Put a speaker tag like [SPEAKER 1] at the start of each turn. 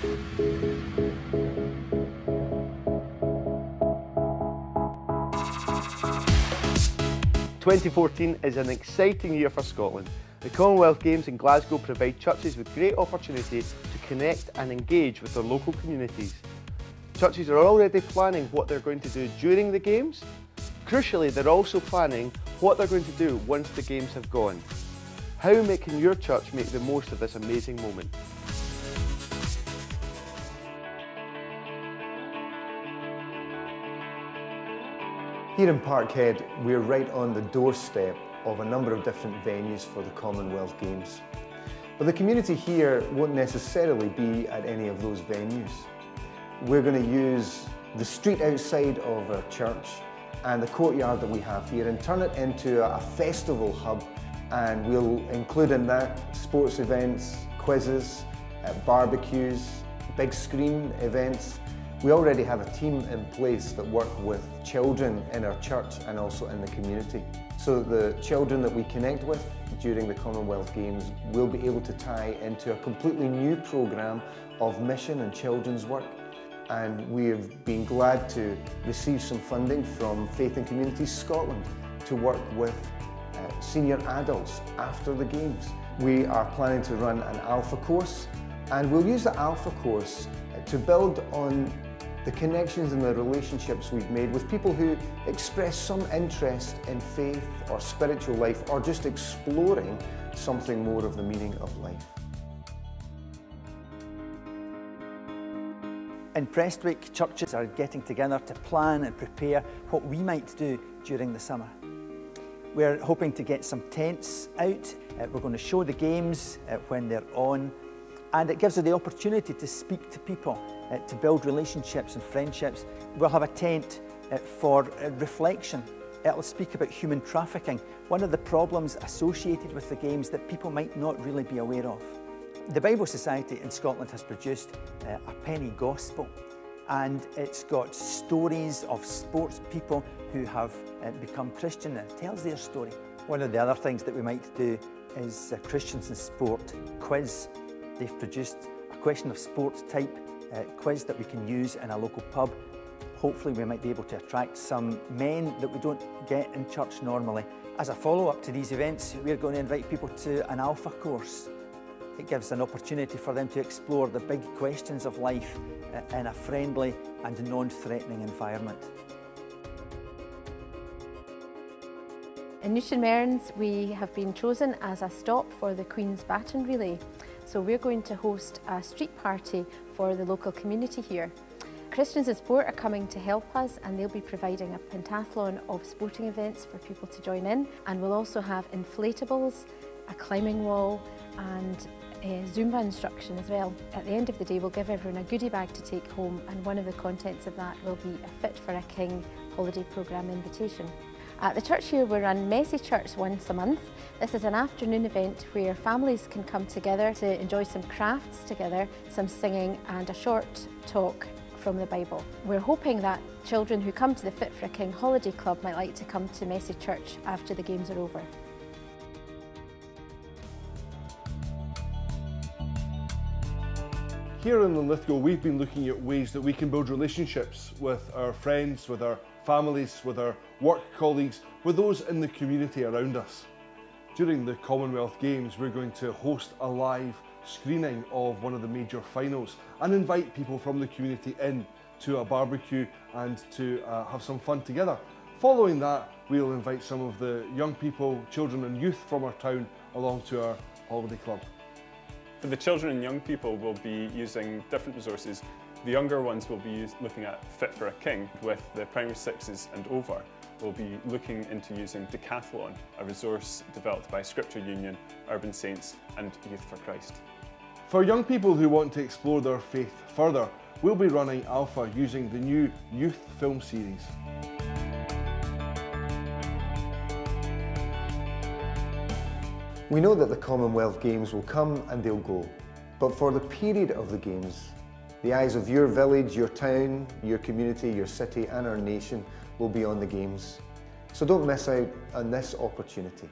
[SPEAKER 1] "2014 is an exciting year for Scotland. The Commonwealth Games in Glasgow provide churches with great opportunity to connect and engage with their local communities. Churches are already planning what they're going to do during the Games. Crucially, they're also planning what they're going to do once the Games have gone. How can your church make the most of this amazing moment?"
[SPEAKER 2] Here in Parkhead, we're right on the doorstep of a number of different venues for the Commonwealth Games. But the community here won't necessarily be at any of those venues. We're going to use the street outside of our church and the courtyard that we have here and turn it into a festival hub, and we'll include in that sports events, quizzes, barbecues, big screen events. We already have a team in place that work with children in our church and also in the community, so that the children that we connect with during the Commonwealth Games will be able to tie into a completely new programme of mission and children's work. And we've been glad to receive some funding from Faith and Communities Scotland to work with senior adults after the Games. We are planning to run an Alpha course, and we'll use the Alpha course to build on the connections and the relationships we've made with people who express some interest in faith or spiritual life, or just exploring something more of the meaning of life.
[SPEAKER 3] In Prestwick, churches are getting together to plan and prepare what we might do during the summer. We're hoping to get some tents out. We're going to show the Games when they're on, and it gives us the opportunity to speak to people, to build relationships and friendships. We'll have a tent for reflection. It'll speak about human trafficking, one of the problems associated with the Games that people might not really be aware of. The Bible Society in Scotland has produced a penny gospel, and it's got stories of sports people who have become Christian, and it tells their story. One of the other things that we might do is a Christians in Sport quiz. They've produced a question of sport type quiz that we can use in a local pub. Hopefully we might be able to attract some men that we don't get in church normally. As a follow-up to these events, we're going to invite people to an Alpha course. It gives an opportunity for them to explore the big questions of life in a friendly and non-threatening environment.
[SPEAKER 4] In Newton Mearns, we have been chosen as a stop for the Queen's Baton Relay. So we're going to host a street party for the local community here. Christians in Sport are coming to help us, and they'll be providing a pentathlon of sporting events for people to join in. And we'll also have inflatables, a climbing wall and Zumba instruction as well. At the end of the day, we'll give everyone a goodie bag to take home, and one of the contents of that will be a Fit for a King holiday programme invitation. At the church here, we run Messy Church once a month. This is an afternoon event where families can come together to enjoy some crafts together, some singing and a short talk from the Bible. We're hoping that children who come to the Fit for a King Holiday Club might like to come to Messy Church after the Games are over.
[SPEAKER 1] Here in Linlithgow, we've been looking at ways that we can build relationships with our friends, with our families, with our work colleagues, with those in the community around us. During the Commonwealth Games, we're going to host a live screening of one of the major finals and invite people from the community in to a barbecue and to have some fun together. Following that, we'll invite some of the young people, children and youth from our town along to our holiday club.
[SPEAKER 5] For the children and young people, we'll be using different resources. The younger ones will be looking at Fit for a King. With the primary sixes and over, we'll be looking into using Decathlon, a resource developed by Scripture Union, Urban Saints and Youth for Christ.
[SPEAKER 1] For young people who want to explore their faith further, we'll be running Alpha using the new youth film series.
[SPEAKER 2] We know that the Commonwealth Games will come and they'll go, but for the period of the Games, the eyes of your village, your town, your community, your city and our nation will be on the Games. So don't miss out on this opportunity.